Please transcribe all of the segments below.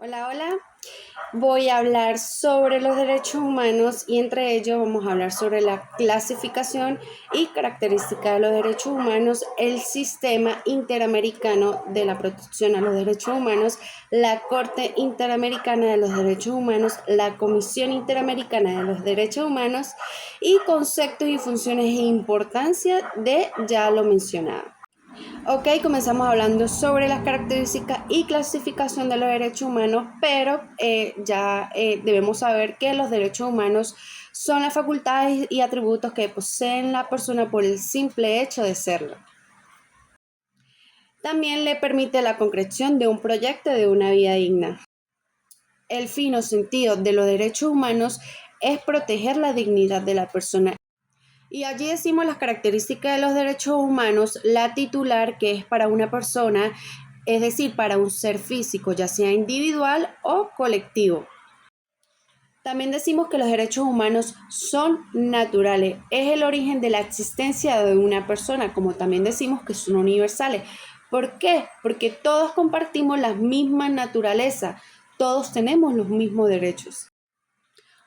Hola, hola. Voy a hablar sobre los derechos humanos y entre ellos vamos a hablar sobre la clasificación y característica de los derechos humanos, el sistema interamericano de la protección a los derechos humanos, la Corte Interamericana de los Derechos Humanos, la Comisión Interamericana de los Derechos Humanos y conceptos y funciones e importancia de ya lo mencionado. Ok, comenzamos hablando sobre las características y clasificación de los derechos humanos, pero debemos saber que los derechos humanos son las facultades y atributos que poseen la persona por el simple hecho de serlo. También le permite la concreción de un proyecto de una vida digna. El fin o sentido de los derechos humanos es proteger la dignidad de la persona. Y allí decimos las características de los derechos humanos, la titular que es para una persona, es decir, para un ser físico, ya sea individual o colectivo. También decimos que los derechos humanos son naturales, es el origen de la existencia de una persona, como también decimos que son universales. ¿Por qué? Porque todos compartimos la misma naturaleza, todos tenemos los mismos derechos.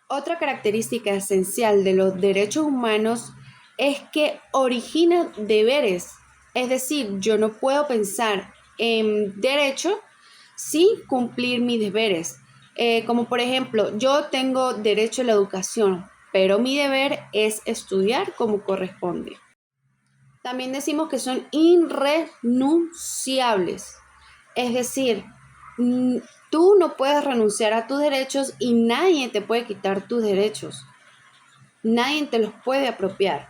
Otra característica esencial de los derechos humanos es que originan deberes. Es decir, yo no puedo pensar en derecho sin cumplir mis deberes. Como por ejemplo, yo tengo derecho a la educación, pero mi deber es estudiar como corresponde. También decimos que son irrenunciables. Es decir, tú no puedes renunciar a tus derechos y nadie te puede quitar tus derechos. Nadie te los puede apropiar.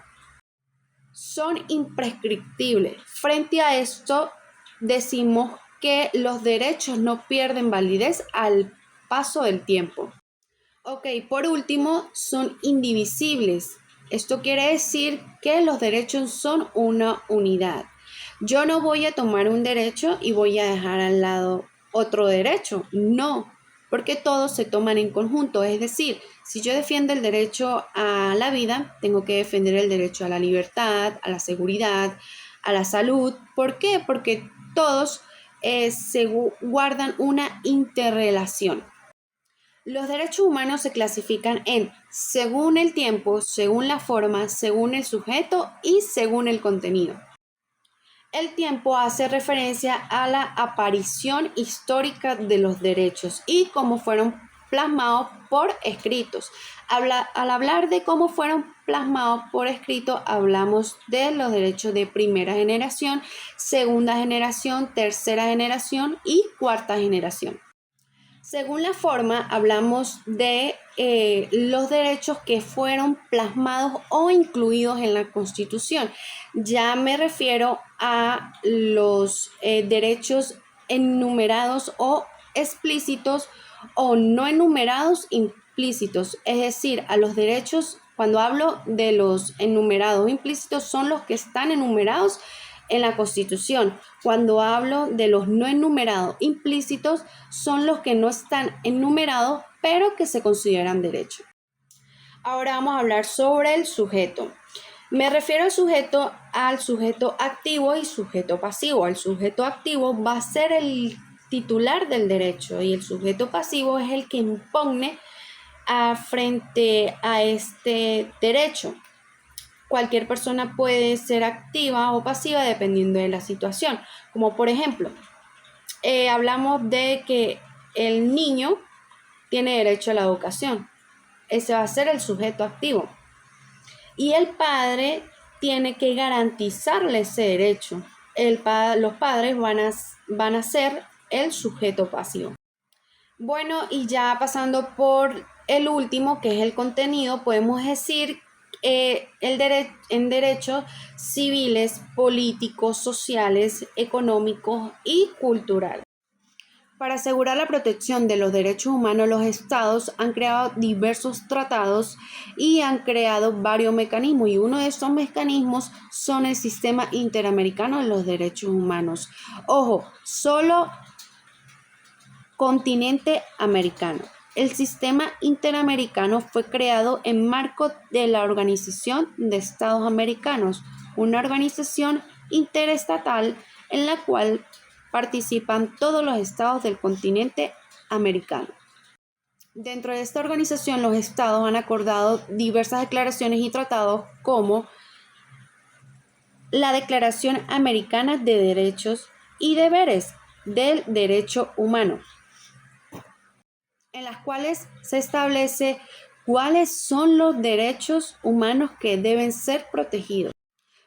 Son imprescriptibles. Frente a esto, decimos que los derechos no pierden validez al paso del tiempo. Ok, por último, son indivisibles. Esto quiere decir que los derechos son una unidad. Yo no voy a tomar un derecho y voy a dejar al lado otro derecho. No, porque todos se toman en conjunto. Es decir, si yo defiendo el derecho a la vida, tengo que defender el derecho a la libertad, a la seguridad, a la salud. ¿Por qué? Porque todos se guardan una interrelación. Los derechos humanos se clasifican según el tiempo, según la forma, según el sujeto y según el contenido. El tiempo hace referencia a la aparición histórica de los derechos y cómo fueron plasmados por escritos. Al hablar de cómo fueron plasmados por escrito, hablamos de los derechos de primera generación, segunda generación, tercera generación y cuarta generación. Según la forma, hablamos de los derechos que fueron plasmados o incluidos en la Constitución. Ya me refiero a los derechos enumerados o explícitos o no enumerados implícitos. Es decir, a los derechos, cuando hablo de los enumerados implícitos, son los que están enumerados en la Constitución. Cuando hablo de los no enumerados implícitos, son los que no están enumerados, pero que se consideran derechos. Ahora vamos a hablar sobre el sujeto. Me refiero al sujeto activo y sujeto pasivo. El sujeto activo va a ser el titular del derecho y el sujeto pasivo es el que impugne frente a este derecho. Cualquier persona puede ser activa o pasiva dependiendo de la situación. Como por ejemplo, hablamos de que el niño tiene derecho a la educación. Ese va a ser el sujeto activo. Y el padre tiene que garantizarle ese derecho. Los padres van a ser el sujeto pasivo. Bueno, y ya pasando por el último, que es el contenido, podemos decir en derechos civiles, políticos, sociales, económicos y culturales. Para asegurar la protección de los derechos humanos, los estados han creado diversos tratados y han creado varios mecanismos, y uno de estos mecanismos son el Sistema Interamericano de los Derechos Humanos. Ojo, solo continente americano. El sistema interamericano fue creado en marco de la Organización de Estados Americanos, una organización interestatal en la cual participan todos los estados del continente americano. Dentro de esta organización, los estados han acordado diversas declaraciones y tratados como la Declaración Americana de Derechos y Deberes del Derecho Humano, en las cuales se establece cuáles son los derechos humanos que deben ser protegidos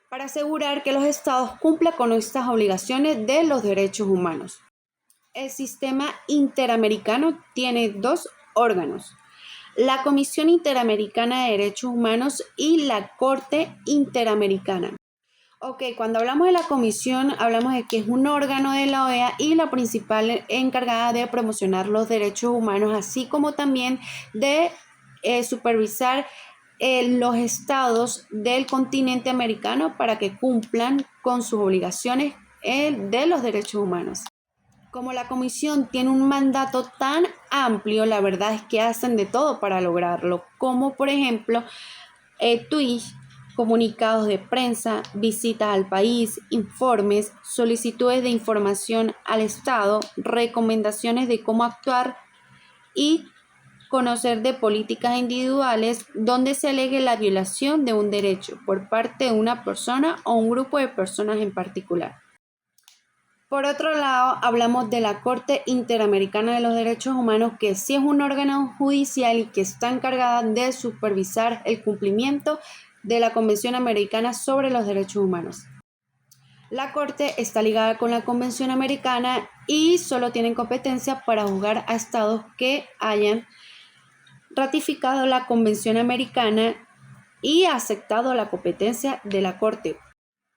para asegurar que los estados cumplan con estas obligaciones de los derechos humanos. El sistema interamericano tiene dos órganos: la Comisión Interamericana de Derechos Humanos y la Corte Interamericana. Ok, cuando hablamos de la comisión, hablamos de que es un órgano de la OEA y la principal encargada de promocionar los derechos humanos, así como también de supervisar los estados del continente americano para que cumplan con sus obligaciones de los derechos humanos. Como la comisión tiene un mandato tan amplio, la verdad es que hacen de todo para lograrlo, como por ejemplo tweets, comunicados de prensa, visitas al país, informes, solicitudes de información al Estado, recomendaciones de cómo actuar y conocer de políticas individuales donde se alegue la violación de un derecho por parte de una persona o un grupo de personas en particular. Por otro lado, hablamos de la Corte Interamericana de los Derechos Humanos, que sí es un órgano judicial y que está encargada de supervisar el cumplimiento de la Convención Americana sobre los Derechos Humanos. La Corte está ligada con la Convención Americana y solo tienen competencia para juzgar a estados que hayan ratificado la Convención Americana y aceptado la competencia de la Corte.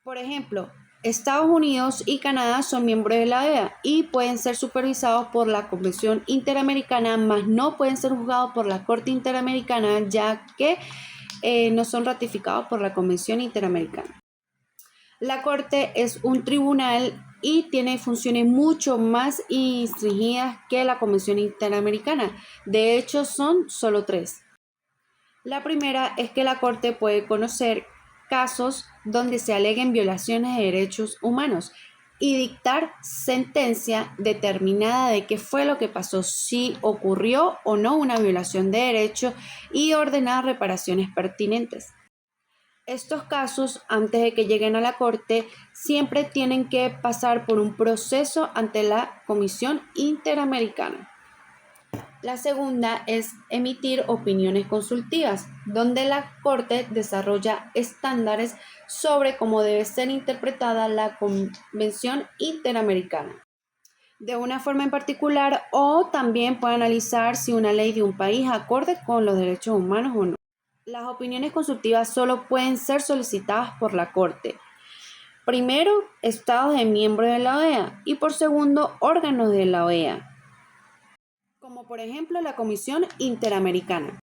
Por ejemplo, Estados Unidos y Canadá son miembros de la OEA y pueden ser supervisados por la Convención Interamericana, mas no pueden ser juzgados por la Corte Interamericana, ya que no son ratificados por la Convención Interamericana. La Corte es un tribunal y tiene funciones mucho más restringidas que la Convención Interamericana. De hecho, son solo 3. La primera es que la Corte puede conocer casos donde se aleguen violaciones de derechos humanos y dictar sentencia determinada de qué fue lo que pasó, si ocurrió o no una violación de derechos y ordenar reparaciones pertinentes. Estos casos, antes de que lleguen a la Corte, siempre tienen que pasar por un proceso ante la Comisión Interamericana. La segunda es emitir opiniones consultivas, donde la Corte desarrolla estándares sobre cómo debe ser interpretada la Convención Interamericana de una forma en particular, o también puede analizar si una ley de un país acorde con los derechos humanos o no. Las opiniones consultivas solo pueden ser solicitadas por la Corte. Primero, estados de miembros de la OEA y por segundo, órganos de la OEA, como por ejemplo la Comisión Interamericana.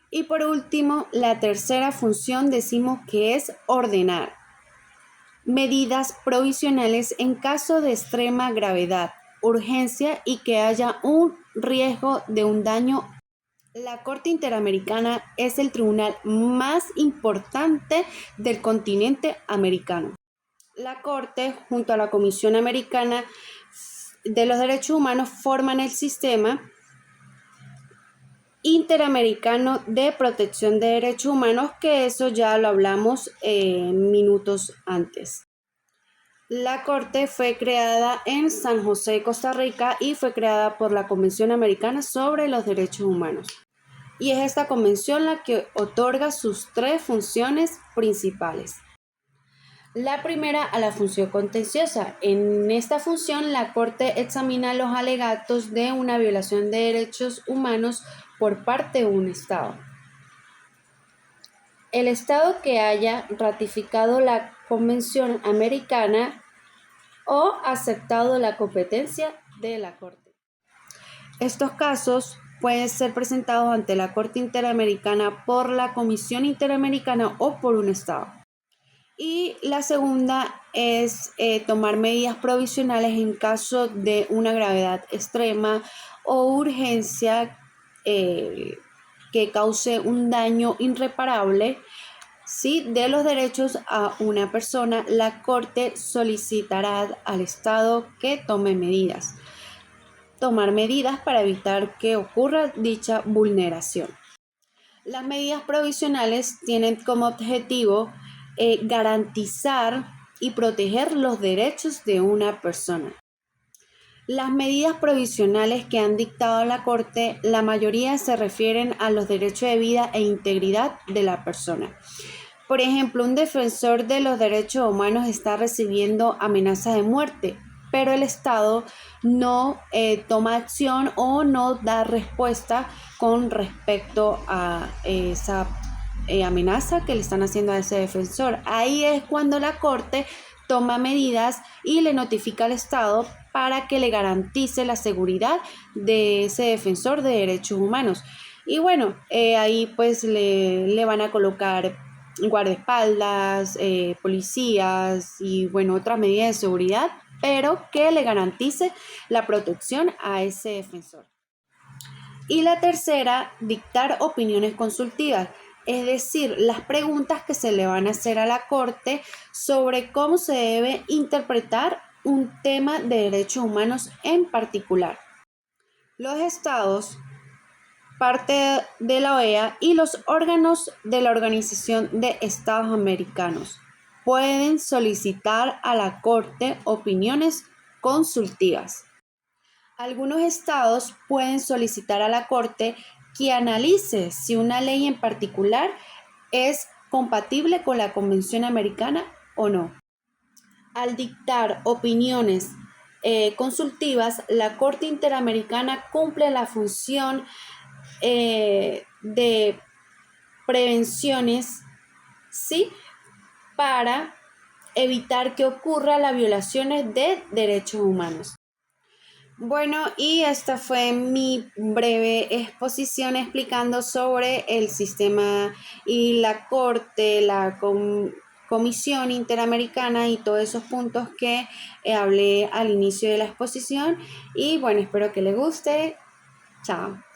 Y por último, la tercera función decimos que es ordenar medidas provisionales en caso de extrema gravedad, urgencia y que haya un riesgo de un daño. La Corte Interamericana es el tribunal más importante del continente americano. La Corte, junto a la Comisión Americana de los Derechos Humanos, forman el sistema Interamericano de Protección de Derechos Humanos, que eso ya lo hablamos minutos antes. La Corte fue creada en San José, Costa Rica, y fue creada por la Convención Americana sobre los Derechos Humanos. Y es esta convención la que otorga sus 3 funciones principales. La primera, a la función contenciosa. En esta función, la Corte examina los alegatos de una violación de derechos humanos por parte de un Estado. El Estado que haya ratificado la Convención Americana o aceptado la competencia de la Corte. Estos casos pueden ser presentados ante la Corte Interamericana por la Comisión Interamericana o por un Estado. Y la segunda es tomar medidas provisionales en caso de una gravedad extrema o urgencia que cause un daño irreparable, ¿sí?, de los derechos a una persona. La Corte solicitará al Estado que tome medidas. tomar medidas para evitar que ocurra dicha vulneración. Las medidas provisionales tienen como objetivo garantizar y proteger los derechos de una persona. Las medidas provisionales que han dictado la Corte, la mayoría se refieren a los derechos de vida e integridad de la persona. Por ejemplo, un defensor de los derechos humanos está recibiendo amenazas de muerte, pero el Estado no toma acción o no da respuesta con respecto a esa amenaza que le están haciendo a ese defensor. Ahí es cuando la Corte toma medidas y le notifica al Estado para que le garantice la seguridad de ese defensor de derechos humanos. Y bueno, ahí pues le van a colocar guardaespaldas, policías y bueno, otras medidas de seguridad, pero que le garantice la protección a ese defensor. Y la tercera, dictar opiniones consultivas, es decir, las preguntas que se le van a hacer a la Corte sobre cómo se debe interpretar un tema de derechos humanos en particular. Los estados, parte de la OEA y los órganos de la Organización de Estados Americanos pueden solicitar a la Corte opiniones consultivas. Algunos estados pueden solicitar a la Corte que analice si una ley en particular es compatible con la Convención Americana o no. Al dictar opiniones consultivas, la Corte Interamericana cumple la función de prevenciones, ¿sí?, para evitar que ocurran las violaciones de derechos humanos. Bueno, y esta fue mi breve exposición explicando sobre el sistema y la Corte, la Comisión Interamericana y todos esos puntos que hablé al inicio de la exposición. Y bueno, espero que les guste. Chao.